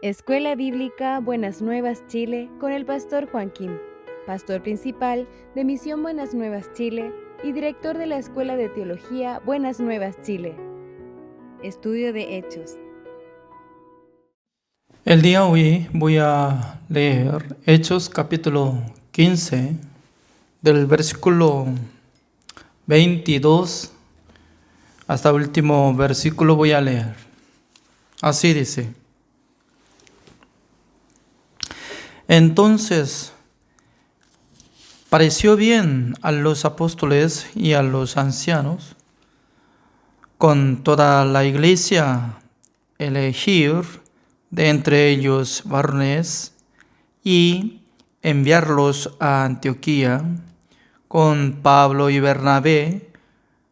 Escuela Bíblica Buenas Nuevas Chile con el pastor Juan Kim, pastor principal de Misión Buenas Nuevas Chile y director de la Escuela de Teología Buenas Nuevas Chile. Estudio de Hechos. El día de hoy voy a leer Hechos capítulo 15 del versículo 22 hasta el último versículo voy a leer. Así dice: Entonces pareció bien a los apóstoles y a los ancianos con toda la iglesia elegir de entre ellos varones y enviarlos a Antioquía con Pablo y Bernabé,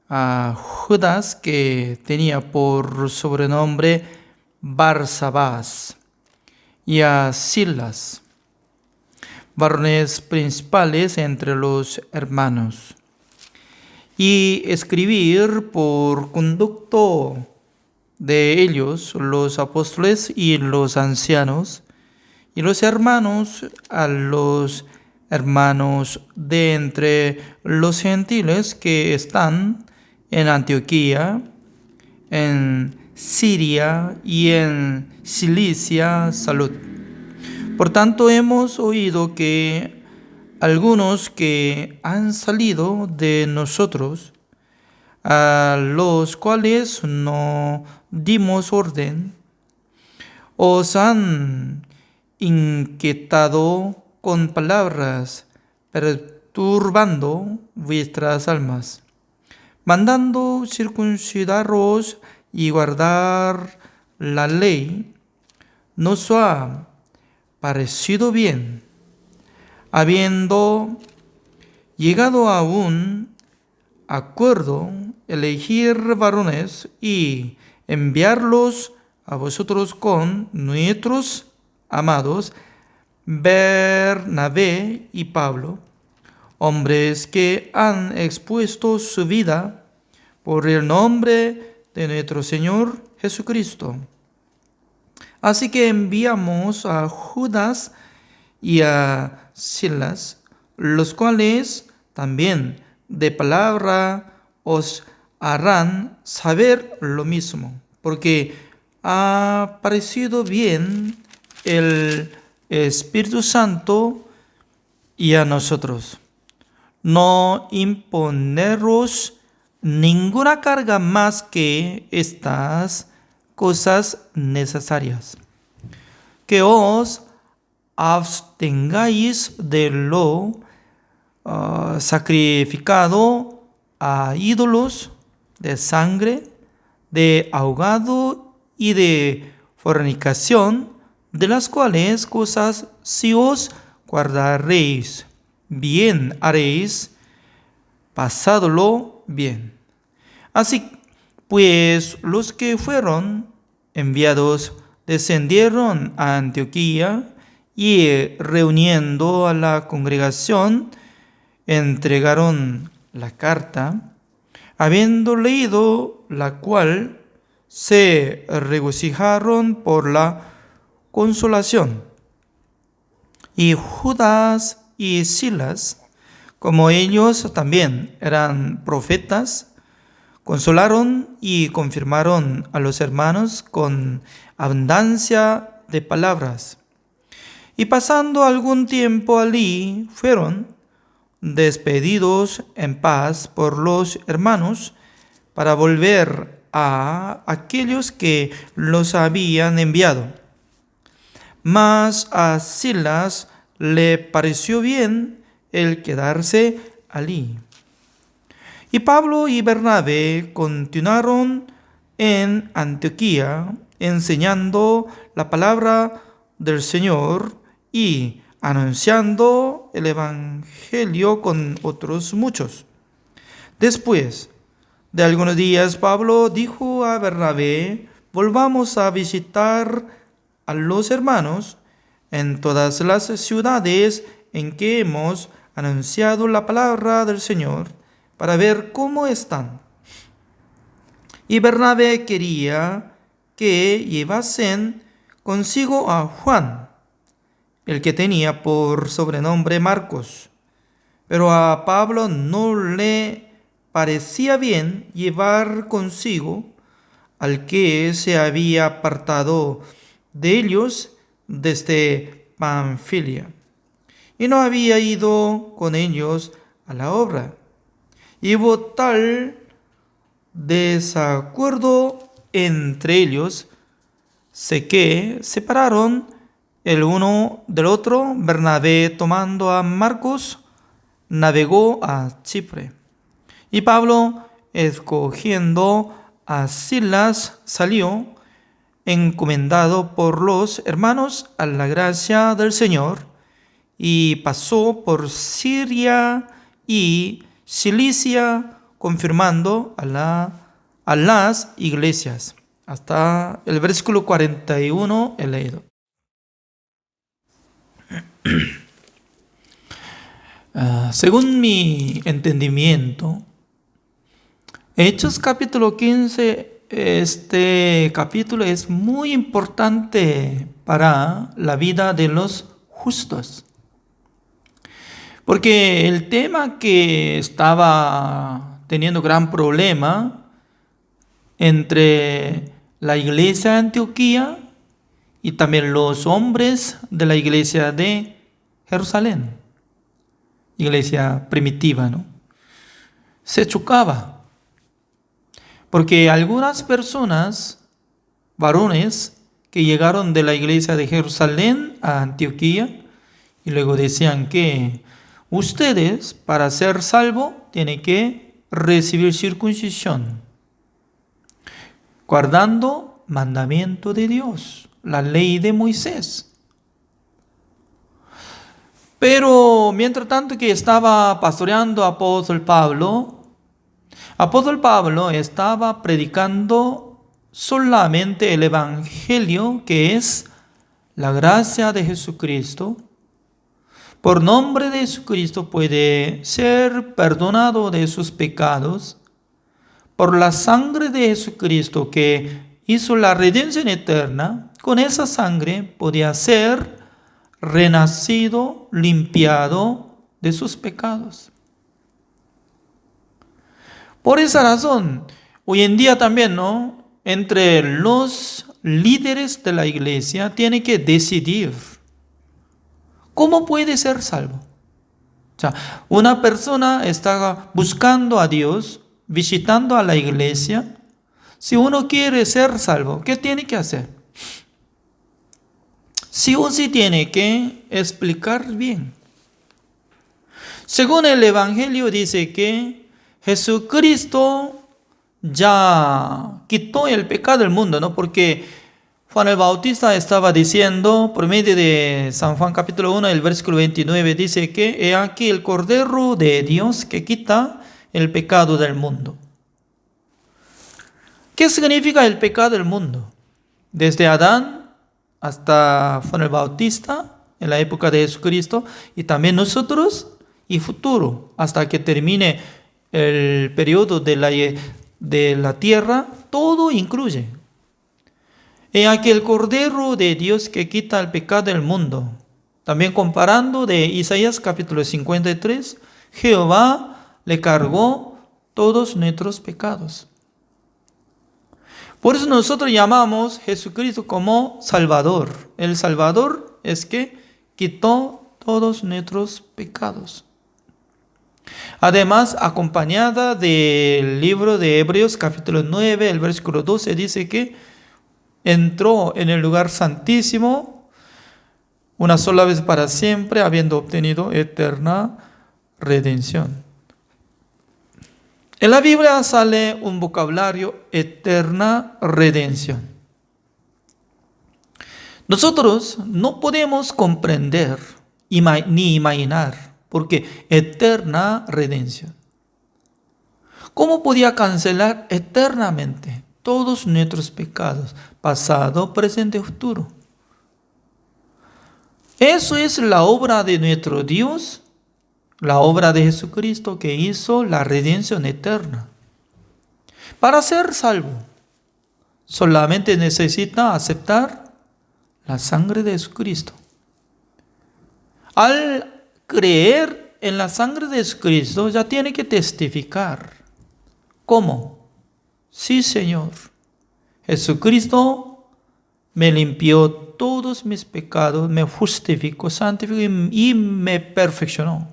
a Judas, que tenía por sobrenombre Barsabás, y a Silas, varones principales entre los hermanos, y escribir por conducto de ellos los apóstoles y los ancianos, y los hermanos a los hermanos de entre los gentiles que están en Antioquía, en Siria y en Cilicia, salud. Por tanto, hemos oído que algunos que han salido de nosotros, a los cuales no dimos orden, os han inquietado con palabras, perturbando vuestras almas, mandando circuncidaros y guardar la ley. Nos ha parecido bien, habiendo llegado a un acuerdo, elegir varones y enviarlos a vosotros con nuestros amados Bernabé y Pablo, hombres que han expuesto su vida por el nombre de nuestro Señor Jesucristo. Así que enviamos a Judas y a Silas, los cuales también de palabra os harán saber lo mismo, porque ha parecido bien el Espíritu Santo y a nosotros no imponeros ninguna carga más que estas cosas necesarias, que os abstengáis de lo sacrificado a ídolos, de sangre, de ahogado y de fornicación, de las cuales cosas si os guardaréis, bien haréis, pasádolo bien. Así pues, los que fueron enviados descendieron a Antioquía y reuniendo a la congregación, entregaron la carta, habiendo leído la cual, se regocijaron por la consolación. Y Judas y Silas, como ellos también eran profetas, consolaron y confirmaron a los hermanos con abundancia de palabras. Y pasando algún tiempo allí, fueron despedidos en paz por los hermanos para volver a aquellos que los habían enviado. Mas a Silas le pareció bien el quedarse allí. Y Pablo y Bernabé continuaron en Antioquía, enseñando la palabra del Señor y anunciando el evangelio con otros muchos. Después de algunos días, Pablo dijo a Bernabé: volvamos a visitar a los hermanos en todas las ciudades en que hemos anunciado la palabra del Señor, para ver cómo están. Y Bernabé quería que llevasen consigo a Juan, el que tenía por sobrenombre Marcos. Pero a Pablo no le parecía bien llevar consigo al que se había apartado de ellos desde Panfilia, y no había ido con ellos a la obra. Y hubo tal desacuerdo entre ellos, sé que separaron el uno del otro. Bernabé, tomando a Marcos, navegó a Chipre. Y Pablo, escogiendo a Silas, salió, encomendado por los hermanos a la gracia del Señor, y pasó por Siria y Cilicia, confirmando a las iglesias. Hasta el versículo 41 he leído. Según mi entendimiento, Hechos capítulo 15, este capítulo es muy importante para la vida de los justos. Porque el tema que estaba teniendo gran problema entre la iglesia de Antioquía y también los hombres de la iglesia de Jerusalén, iglesia primitiva, ¿no? Se chocaba. Porque algunas personas, varones, que llegaron de la iglesia de Jerusalén a Antioquía, y luego decían que ustedes, para ser salvos, tienen que recibir circuncisión, guardando mandamiento de Dios, la ley de Moisés. Pero mientras tanto que estaba pastoreando apóstol Pablo estaba predicando solamente el evangelio, que es la gracia de Jesucristo. Por nombre de Jesucristo puede ser perdonado de sus pecados. Por la sangre de Jesucristo que hizo la redención eterna, con esa sangre podía ser renacido, limpiado de sus pecados. Por esa razón, hoy en día también, ¿no?, entre los líderes de la iglesia tiene que decidir cómo puede ser salvo. O sea, una persona está buscando a Dios, visitando a la iglesia. Si uno quiere ser salvo, ¿qué tiene que hacer? Sí o sí tiene que explicar bien. Según el Evangelio dice que Jesucristo ya quitó el pecado del mundo, ¿no? Porque Juan el Bautista estaba diciendo, por medio de San Juan capítulo 1, el versículo 29, dice que he aquí el Cordero de Dios que quita el pecado del mundo. ¿Qué significa el pecado del mundo? Desde Adán hasta Juan el Bautista, en la época de Jesucristo, y también nosotros, y futuro, hasta que termine el periodo de la tierra, todo incluye. He aquí el Cordero de Dios que quita el pecado del mundo. También comparando de Isaías capítulo 53, Jehová le cargó todos nuestros pecados. Por eso nosotros llamamos a Jesucristo como Salvador. El Salvador es que quitó todos nuestros pecados. Además, acompañada del libro de Hebreos capítulo 9, el versículo 12, dice que entró en el lugar santísimo una sola vez para siempre, habiendo obtenido eterna redención. En la Biblia sale un vocabulario, eterna redención. Nosotros no podemos comprender ni imaginar, porque eterna redención. ¿Cómo podía cancelar eternamente todos nuestros pecados, pasado, presente, futuro? Eso es la obra de nuestro Dios, la obra de Jesucristo que hizo la redención eterna. Para ser salvo, solamente necesita aceptar la sangre de Jesucristo. Al creer en la sangre de Jesucristo, ya tiene que testificar. ¿Cómo? Sí, Señor. Jesucristo me limpió todos mis pecados, me justificó, santificó y me perfeccionó.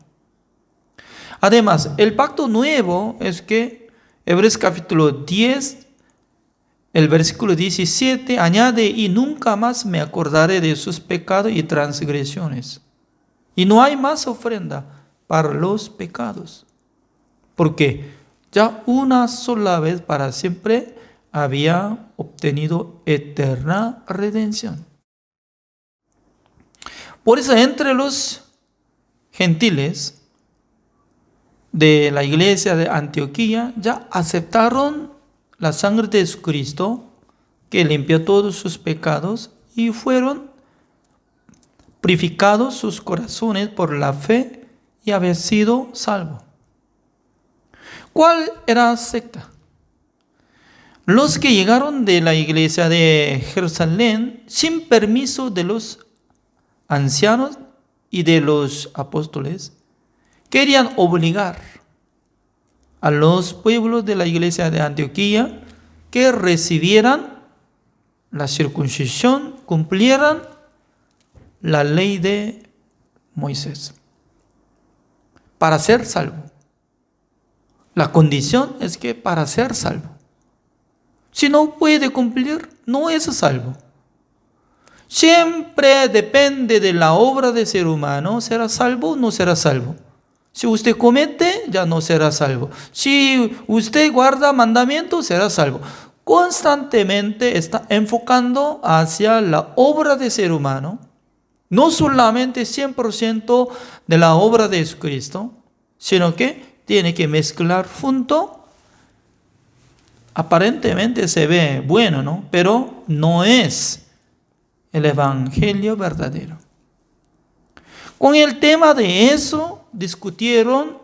Además, el pacto nuevo es que Hebreos capítulo 10, el versículo 17 añade: y nunca más me acordaré de sus pecados y transgresiones. Y no hay más ofrenda para los pecados. Porque ya una sola vez para siempre había obtenido eterna redención. Por eso entre los gentiles de la iglesia de Antioquía ya aceptaron la sangre de Jesucristo, que limpió todos sus pecados, y fueron purificados sus corazones por la fe y habían sido salvos. ¿Cuál era la secta? Los que llegaron de la iglesia de Jerusalén sin permiso de los ancianos y de los apóstoles, querían obligar a los pueblos de la iglesia de Antioquía que recibieran la circuncisión, cumplieran la ley de Moisés para ser salvo. La condición es que para ser salvo. Si no puede cumplir, no es salvo. Siempre depende de la obra del ser humano, será salvo o no será salvo. Si usted comete, ya no será salvo. Si usted guarda mandamientos, será salvo. Constantemente está enfocando hacia la obra del ser humano, no solamente 100% de la obra de Jesucristo, sino que tiene que mezclar junto. Aparentemente se ve bueno, ¿no? Pero no es el evangelio verdadero. Con el tema de eso discutieron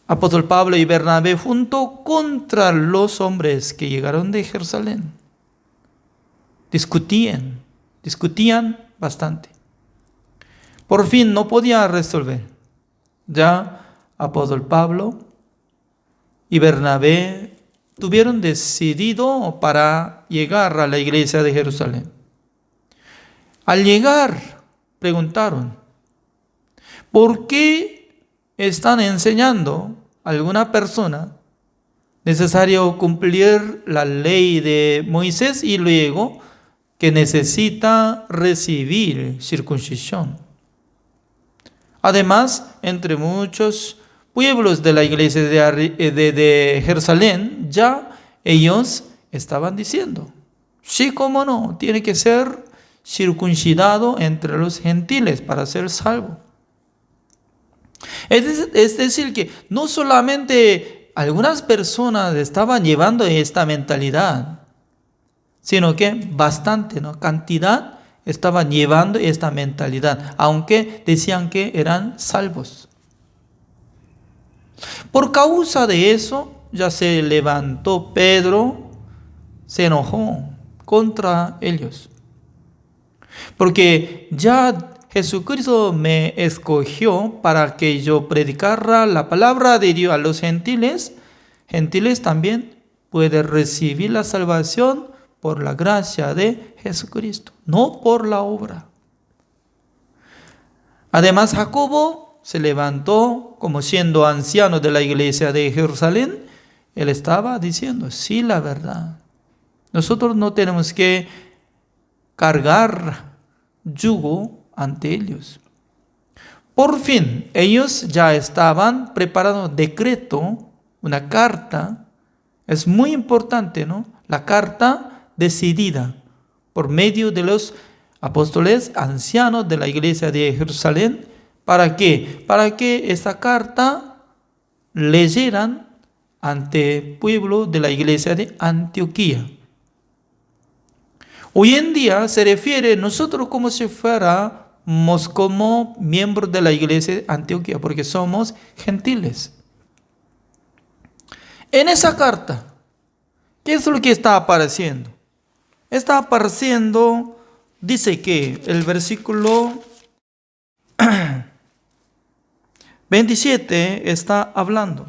apóstol Pablo y Bernabé junto contra los hombres que llegaron de Jerusalén. Discutían bastante. Por fin no podían resolver. Ya apóstol Pablo y Bernabé tuvieron decidido para llegar a la iglesia de Jerusalén. Al llegar, preguntaron: ¿por qué están enseñando a alguna persona necesario cumplir la ley de Moisés y luego que necesita recibir circuncisión? Además, entre muchos pueblos de la iglesia de Jerusalén, ya ellos estaban diciendo: sí, cómo no, tiene que ser circuncidado entre los gentiles para ser salvo. Es decir, que no solamente algunas personas estaban llevando esta mentalidad, sino que bastante, ¿no? Cantidad estaban llevando esta mentalidad, aunque decían que eran salvos. Por causa de eso, ya se levantó Pedro, se enojó contra ellos. Porque ya Jesucristo me escogió para que yo predicara la palabra de Dios a los gentiles. Gentiles también pueden recibir la salvación por la gracia de Jesucristo, no por la obra. Además, Jacobo se levantó como siendo anciano de la iglesia de Jerusalén. Él estaba diciendo: sí, la verdad. Nosotros no tenemos que cargar yugo ante ellos. Por fin, ellos ya estaban preparando decreto, una carta. Es muy importante, ¿no? La carta decidida por medio de los apóstoles ancianos de la iglesia de Jerusalén. ¿Para qué? Para que esta carta leyeran ante el pueblo de la iglesia de Antioquía. Hoy en día se refiere a nosotros como si fuéramos como miembros de la iglesia de Antioquía, porque somos gentiles. En esa carta, ¿qué es lo que está apareciendo? Está apareciendo dice que el versículo 27 está hablando.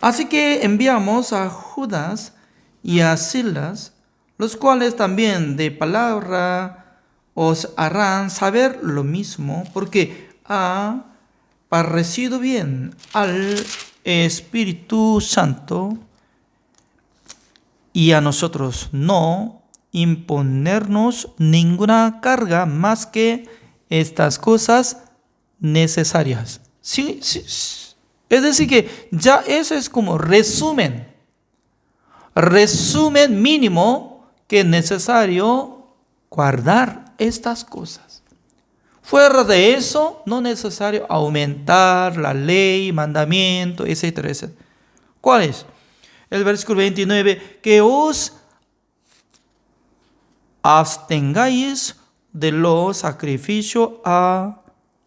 Así que enviamos a Judas y a Silas, los cuales también de palabra os harán saber lo mismo, porque ha parecido bien al Espíritu Santo y a nosotros no imponernos ninguna carga más que estas cosas necesarias. Sí, sí, sí. Es decir, que ya eso es como resumen mínimo que es necesario guardar estas cosas. Fuera de eso, no es necesario aumentar la ley, mandamiento, etcétera, etcétera. ¿Cuál es? El versículo 29, que os abstengáis de los sacrificios a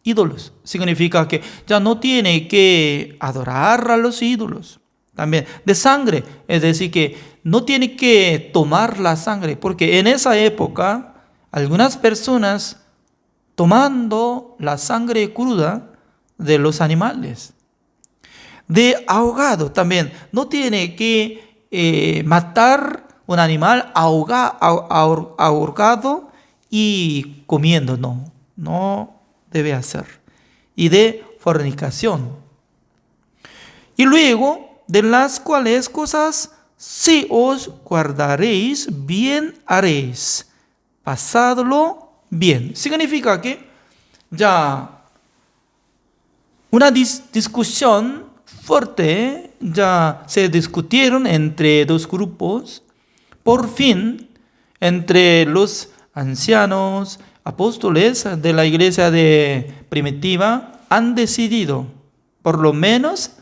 ídolos. Significa que ya no tiene que adorar a los ídolos. También de sangre, es decir, que no tiene que tomar la sangre, porque en esa época algunas personas tomando la sangre cruda de los animales. De ahogado también, no tiene que matar un animal ahogado y comiendo, no debe hacer. Y de fornicación. Y luego, de las cuales cosas, si os guardaréis, bien haréis. Pasadlo bien. Significa que ya una discusión fuerte ya se discutieron entre dos grupos. Por fin, entre los ancianos, apóstoles de la iglesia primitiva han decidido, por lo menos,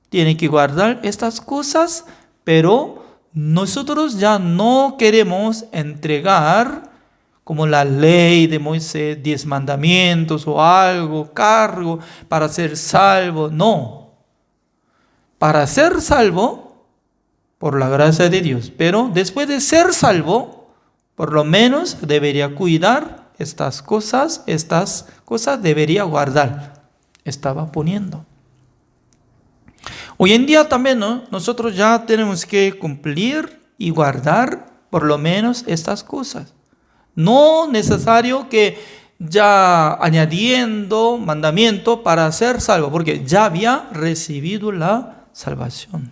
tienen que guardar estas cosas, pero nosotros ya no queremos entregar como la ley de Moisés, 10 mandamientos o algo, cargo para ser salvo. No. Para ser salvo, por la gracia de Dios. Pero después de ser salvo, por lo menos debería cuidar estas cosas debería guardar. Estaba poniendo. Hoy en día también, ¿no? Nosotros ya tenemos que cumplir y guardar por lo menos estas cosas. No necesario que ya añadiendo mandamiento para ser salvo, porque ya había recibido la salvación.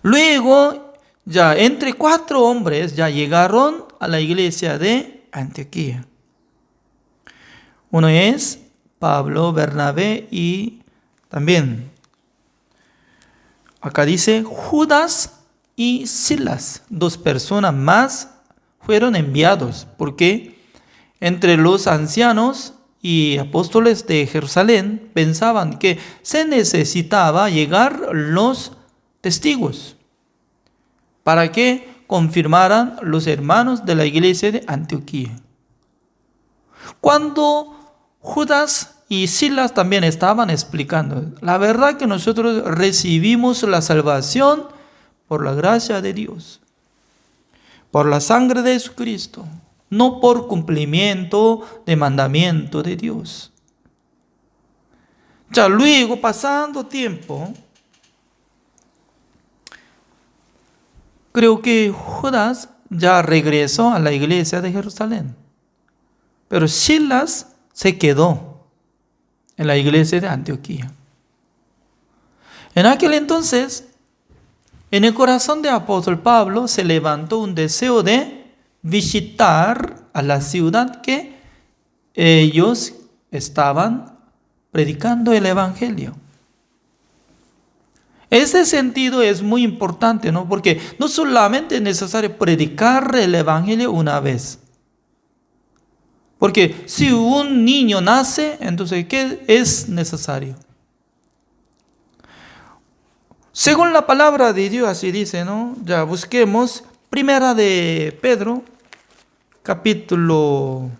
Luego, ya entre 4 hombres ya llegaron a la iglesia de Antioquía. Uno es Pablo, Bernabé y también, acá dice, Judas y Silas, 2 personas más fueron enviados, porque entre los ancianos y apóstoles de Jerusalén pensaban que se necesitaba llegar los testigos para que confirmaran los hermanos de la iglesia de Antioquía. Cuando Judas y Silas también estaban explicando, la verdad que nosotros recibimos la salvación por la gracia de Dios, por la sangre de Jesucristo, no por cumplimiento de mandamiento de Dios. Ya luego, pasando tiempo, creo que Judas ya regresó a la iglesia de Jerusalén, pero Silas se quedó en la iglesia de Antioquía. En aquel entonces, en el corazón de apóstol Pablo se levantó un deseo de visitar a la ciudad que ellos estaban predicando el evangelio. Ese sentido es muy importante, ¿no? Porque no solamente es necesario predicar el evangelio una vez. Porque si un niño nace, entonces, ¿qué es necesario? Según la palabra de Dios, así dice, ¿no? Ya busquemos Primera de Pedro, capítulo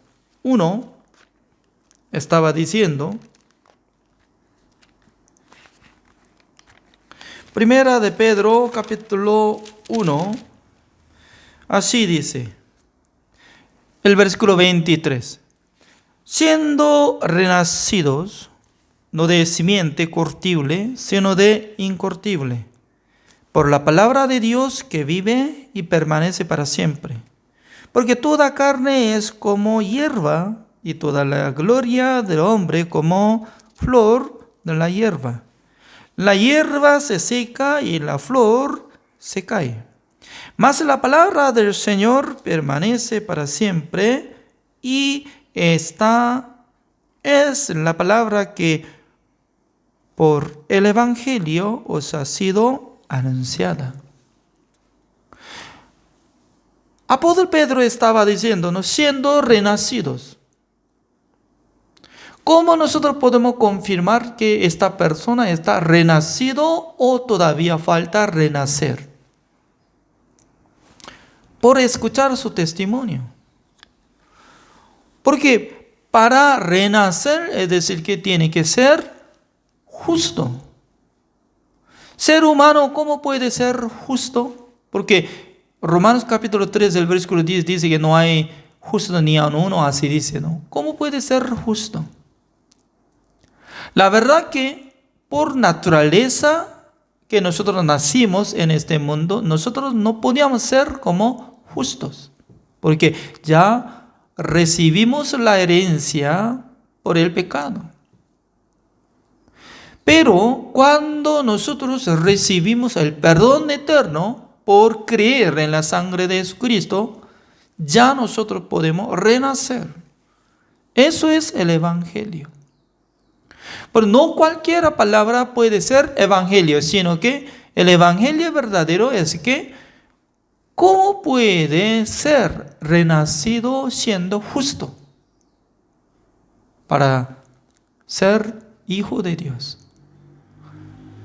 1, estaba diciendo. Primera de Pedro, capítulo 1, Así dice el versículo 23. Siendo renacidos, no de simiente corruptible, sino de incorruptible, por la palabra de Dios que vive y permanece para siempre. Porque toda carne es como hierba, y toda la gloria del hombre como flor de la hierba. La hierba se seca y la flor se cae. Mas la palabra del Señor permanece para siempre, y esta es la palabra que por el Evangelio os ha sido anunciada. Apóstol Pedro estaba diciéndonos, siendo renacidos. ¿Cómo nosotros podemos confirmar que esta persona está renacido o todavía falta renacer? Por escuchar su testimonio. Porque para renacer, es decir, que tiene que ser justo. Ser humano, ¿cómo puede ser justo? Porque Romanos capítulo 3, el versículo 10 dice que no hay justo ni aun uno, así dice, ¿no? ¿Cómo puede ser justo? La verdad que por naturaleza que nosotros nacimos en este mundo, nosotros no podíamos ser como justos, porque ya recibimos la herencia por el pecado. Pero cuando nosotros recibimos el perdón eterno por creer en la sangre de Jesucristo, ya nosotros podemos renacer. Eso es el Evangelio. Pero no cualquier palabra puede ser Evangelio, sino que el Evangelio verdadero es que ¿cómo puede ser renacido siendo justo para ser hijo de Dios?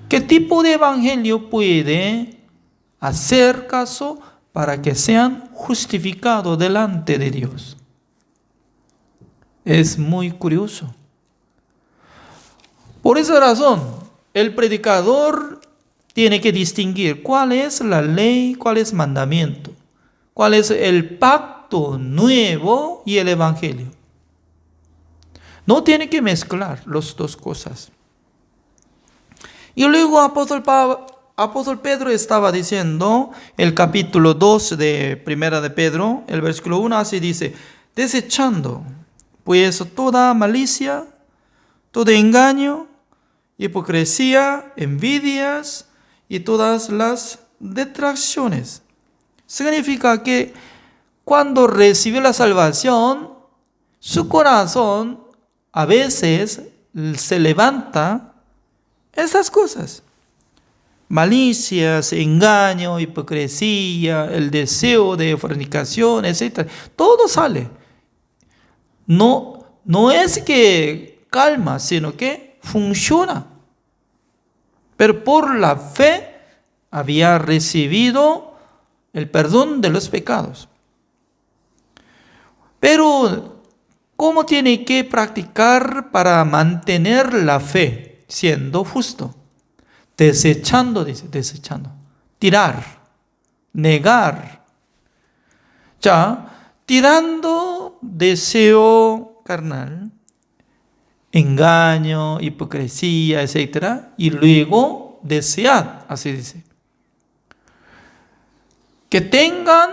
¿Qué tipo de evangelio puede hacer caso para que sean justificados delante de Dios? Es muy curioso. Por esa razón, el predicador tiene que distinguir cuál es la ley, cuál es el mandamiento, cuál es el pacto nuevo y el evangelio. No tiene que mezclar las dos cosas. Y luego apóstol Pedro estaba diciendo, el capítulo 2 de Primera de Pedro, el versículo 1 así dice, desechando pues toda malicia, todo engaño, hipocresía, envidias y todas las detracciones. Significa que cuando recibe la salvación, su corazón a veces se levanta esas cosas. Malicias, engaño, hipocresía, el deseo de fornicación, etc. Todo sale. No es que calma, sino que funciona. Pero por la fe había recibido el perdón de los pecados. Pero, ¿cómo tiene que practicar para mantener la fe? Siendo justo, desechando, dice, desechando, tirar, negar. Ya, tirando deseo carnal, engaño, hipocresía, etc. Y luego desead, así dice. Que tengan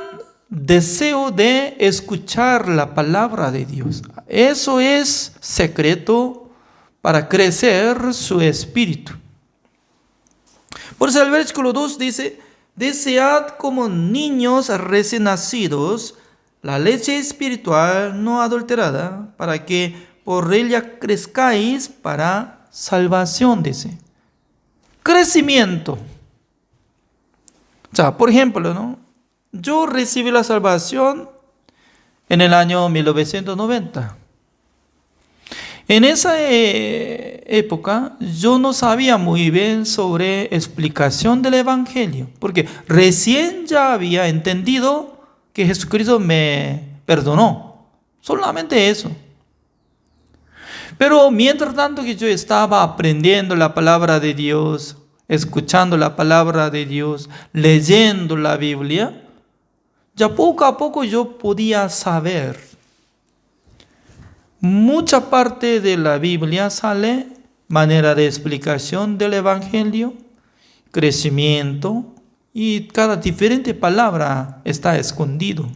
deseo de escuchar la palabra de Dios. Eso es secreto para crecer su espíritu. Por eso el versículo 2 dice, desead como niños recién nacidos la leche espiritual no adulterada, para que por ella crezcáis para salvación, dice. Crecimiento. O sea, por ejemplo, ¿no? Yo recibí la salvación en el año 1990. En esa época yo no sabía muy bien sobre explicación del Evangelio, porque recién ya había entendido que Jesucristo me perdonó. Solamente eso. Pero mientras tanto que yo estaba aprendiendo la palabra de Dios, escuchando la palabra de Dios, leyendo la Biblia, ya poco a poco yo podía saber. Mucha parte de la Biblia sale manera de explicación del Evangelio, crecimiento, y cada diferente palabra está escondido.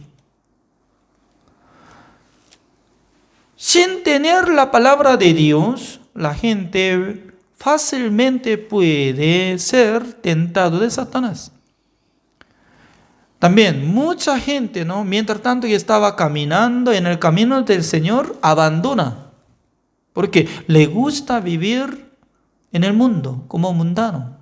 Sin tener la palabra de Dios, la gente fácilmente puede ser tentado de Satanás. También mucha gente, ¿no? Mientras tanto que estaba caminando en el camino del Señor, abandona. Porque le gusta vivir en el mundo como mundano.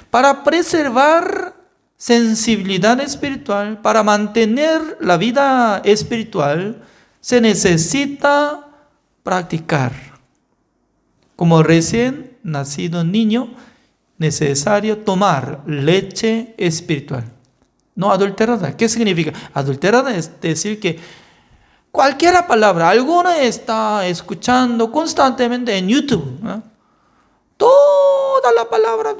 Para preservar sensibilidad espiritual, para mantener la vida espiritual, se necesita practicar. Como recién nacido niño, necesario tomar leche espiritual. No adulterada. ¿Qué significa? Adulterada es decir que cualquier palabra, alguna está escuchando constantemente en YouTube, ¿eh? Toda la palabra,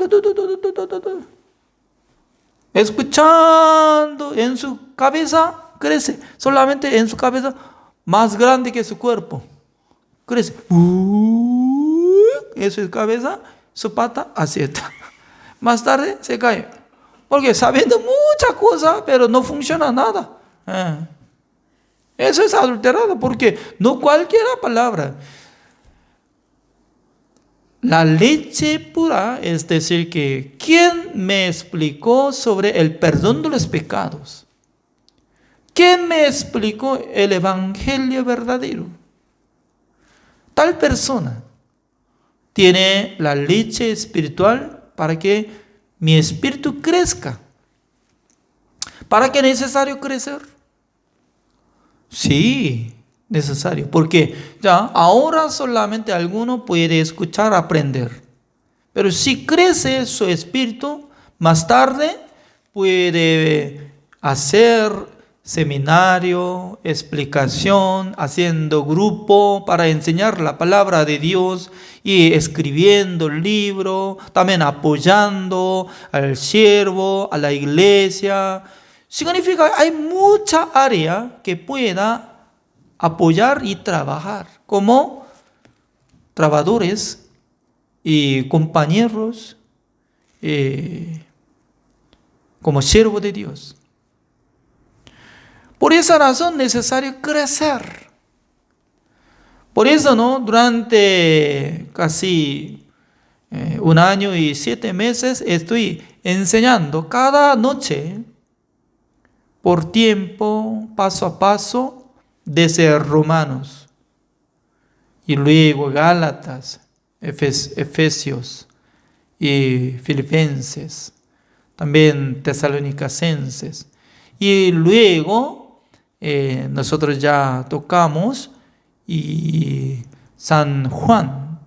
escuchando en su cabeza, crece. Solamente en su cabeza, más grande que su cuerpo. Crece. Eso es cabeza, su pata acierta. Más tarde se cae. Porque sabiendo mucha cosa, pero no funciona nada. Eso es adulterado, porque no cualquier palabra. La leche pura, es decir, que ¿quién me explicó sobre el perdón de los pecados? ¿Quién me explicó el evangelio verdadero? Tal persona tiene la leche espiritual para que mi espíritu crezca. ¿Para qué es necesario crecer? Sí, necesario, porque ya ahora solamente alguno puede escuchar, aprender. Pero si crece su espíritu, más tarde puede hacer seminario, explicación, haciendo grupo para enseñar la palabra de Dios y escribiendo libro, también apoyando al siervo, a la iglesia. Significa que hay mucha área que pueda apoyar y trabajar como trabajadores y compañeros, como siervo de Dios. Por esa razón es necesario crecer. Por eso, ¿no? Durante casi 1 año y 7 meses estoy enseñando cada noche por tiempo, paso a paso, desde Romanos y luego Gálatas, Efesios y Filipenses, también Tesalonicenses. Y luego nosotros ya tocamos y San Juan,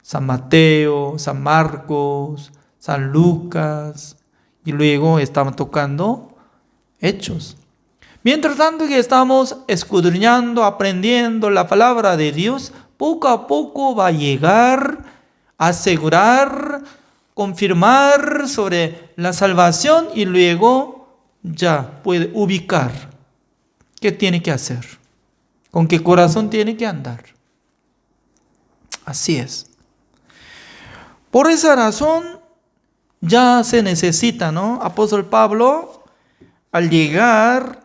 San Mateo, San Marcos, San Lucas, y luego estamos tocando Hechos. Mientras tanto que estamos escudriñando, aprendiendo la palabra de Dios, poco a poco va a llegar a asegurar, confirmar sobre la salvación y luego ya puede ubicar qué tiene que hacer, con qué corazón tiene que andar. Así es. Por esa razón ya se necesita, ¿no? Apóstol Pablo, al llegar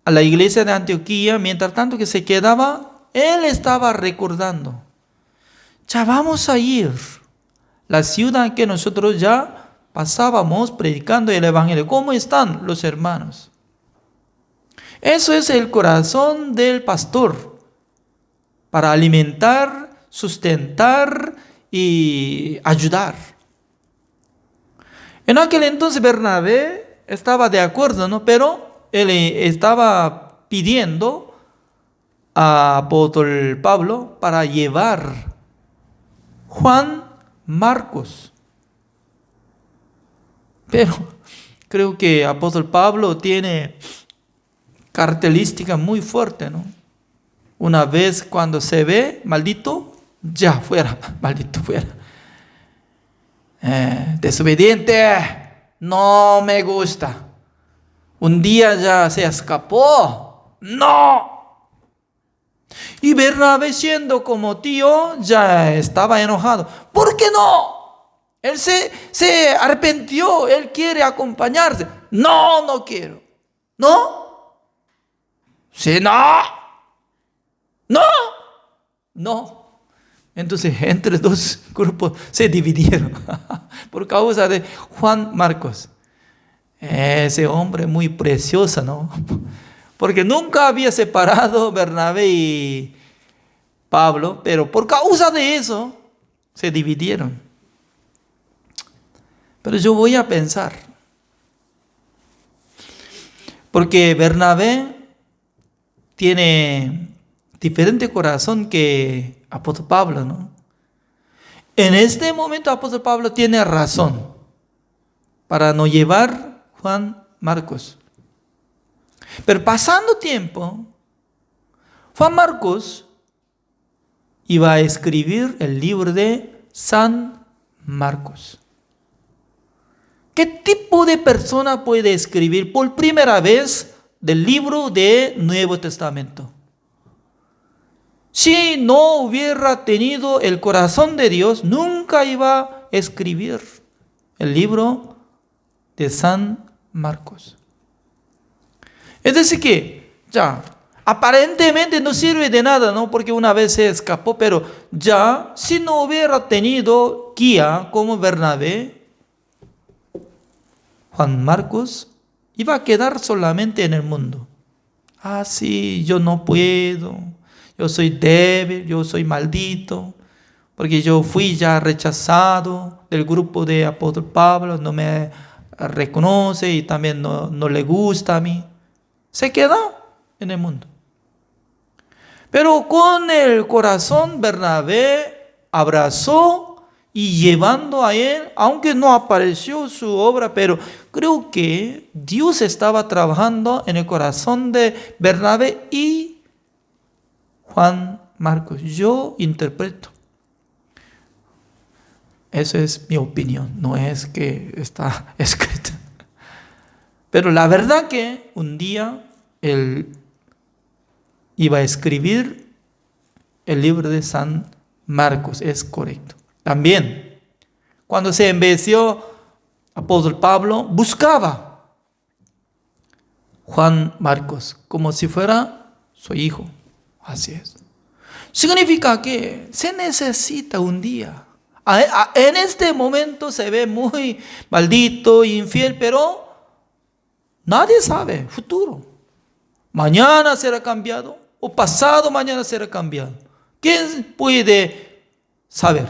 a la iglesia de Antioquía, mientras tanto que se quedaba, él estaba recordando, ya vamos a ir, la ciudad que nosotros ya pasábamos predicando el evangelio. ¿Cómo están los hermanos? Eso es el corazón del pastor, para alimentar, sustentar y ayudar. En aquel entonces Bernabé estaba de acuerdo, ¿no? Pero él estaba pidiendo a apóstol Pablo para llevar Juan, Marcos. Pero creo que apóstol Pablo tiene característica muy fuerte, ¿no? Una vez cuando se ve maldito, ya fuera, maldito fuera. Desobediente, no me gusta. Un día ya se escapó. ¡No! Y Bernabé, siendo como tío, ya estaba enojado. ¿Por qué no? Él se arrepintió, él quiere acompañarse. No, no quiero. ¿No? Sí, no. No. No. Entonces, entre dos grupos se dividieron por causa de Juan Marcos. Ese hombre muy precioso, ¿no? Porque nunca había separado Bernabé y Pablo, pero por causa de eso se dividieron. Pero yo voy a pensar, porque Bernabé tiene diferente corazón que apóstol Pablo, ¿no? En este momento apóstol Pablo tiene razón para no llevar Juan Marcos. Pero pasando tiempo, Juan Marcos iba a escribir el libro de San Marcos. ¿Qué tipo de persona puede escribir por primera vez del libro del Nuevo Testamento? Si no hubiera tenido el corazón de Dios, nunca iba a escribir el libro de San Marcos. Es decir que, ya, aparentemente no sirve de nada, ¿no? Porque una vez se escapó, pero ya, si no hubiera tenido guía como Bernabé, Juan Marcos iba a quedar solamente en el mundo. Ah, sí, yo no puedo, yo soy débil, yo soy maldito, porque yo fui ya rechazado del grupo de apóstol Pablo, no me reconoce y también no le gusta a mí. Se queda en el mundo. Pero con el corazón Bernabé abrazó y llevando a él, aunque no apareció su obra, pero creo que Dios estaba trabajando en el corazón de Bernabé y Juan Marcos. Yo interpreto. Esa es mi opinión, no es que está escrito. Pero la verdad que un día él iba a escribir el libro de San Marcos, es correcto. También, cuando se envejeció apóstol Pablo, buscaba Juan Marcos como si fuera su hijo. Así es. Significa que se necesita un día. En este momento se ve muy maldito, infiel, pero nadie sabe futuro. Mañana será cambiado o pasado mañana será cambiado. ¿Quién puede saber?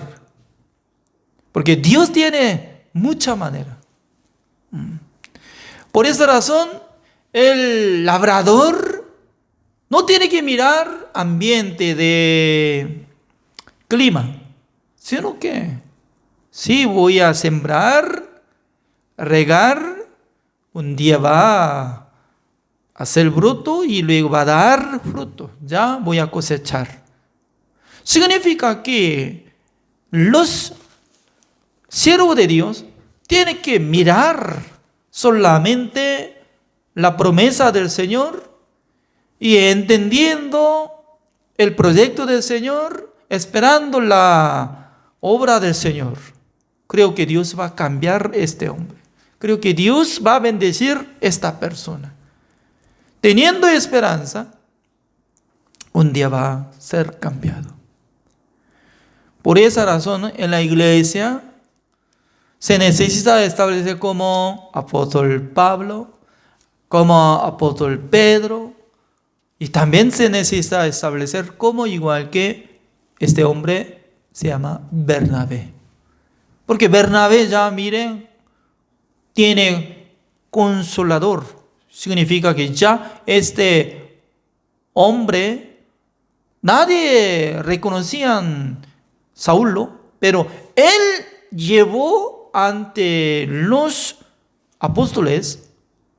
Porque Dios tiene mucha manera. Por esa razón, el labrador no tiene que mirar ambiente de clima, sino que si voy a sembrar, regar, un día va a hacer bruto y luego va a dar fruto. Ya voy a cosechar. Significa que los siervos de Dios tienen que mirar solamente la promesa del Señor y entendiendo el proyecto del Señor, esperando la obra del Señor. Creo que Dios va a cambiar este hombre. Creo que Dios va a bendecir esta persona. Teniendo esperanza, un día va a ser cambiado. Por esa razón, en la iglesia se necesita establecer como apóstol Pablo, como apóstol Pedro, y también se necesita establecer como igual que este hombre se llama Bernabé. Porque Bernabé ya, miren, tiene consolador. Significa que ya este hombre, nadie reconocía Saulo, pero él llevó ante los apóstoles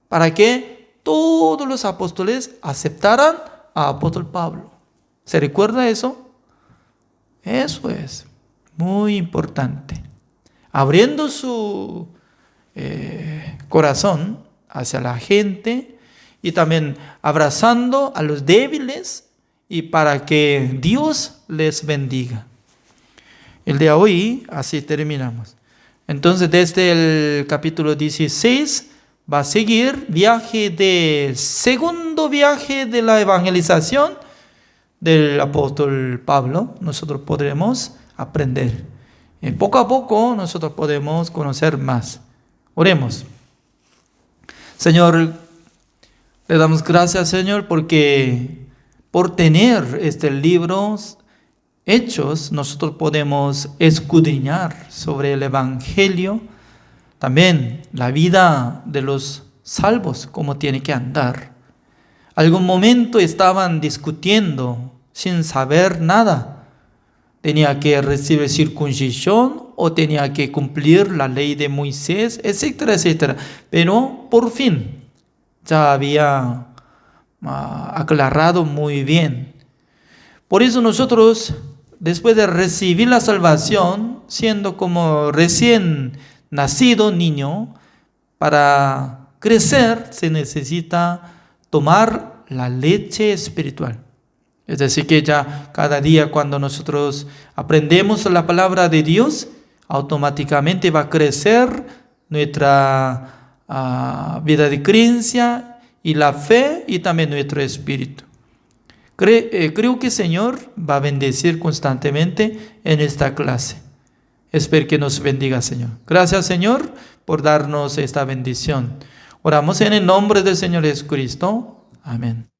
para que todos los apóstoles aceptaran a apóstol Pablo. ¿Se recuerda eso? Eso es muy importante. Abriendo su corazón hacia la gente y también abrazando a los débiles y para que Dios les bendiga. El de hoy, así terminamos. Entonces, desde el capítulo 16 va a seguir segundo viaje de la evangelización del apóstol Pablo. Nosotros podremos aprender. Poco a poco nosotros podemos conocer más. Oremos. Señor, le damos gracias, Señor, porque por tener este libro Hechos, nosotros podemos escudriñar sobre el Evangelio, también la vida de los salvos, cómo tiene que andar. Algún momento estaban discutiendo sin saber nada. Tenía que recibir circuncisión o tenía que cumplir la ley de Moisés, etcétera, etcétera. Pero por fin ya había aclarado muy bien. Por eso nosotros, después de recibir la salvación, siendo como recién nacido niño, para crecer se necesita tomar la leche espiritual. Es decir, que ya cada día cuando nosotros aprendemos la palabra de Dios, automáticamente va a crecer nuestra vida de creencia y la fe y también nuestro espíritu. Creo que el Señor va a bendecir constantemente en esta clase. Espero que nos bendiga, Señor. Gracias, Señor, por darnos esta bendición. Oramos en el nombre del Señor Jesucristo. Amén.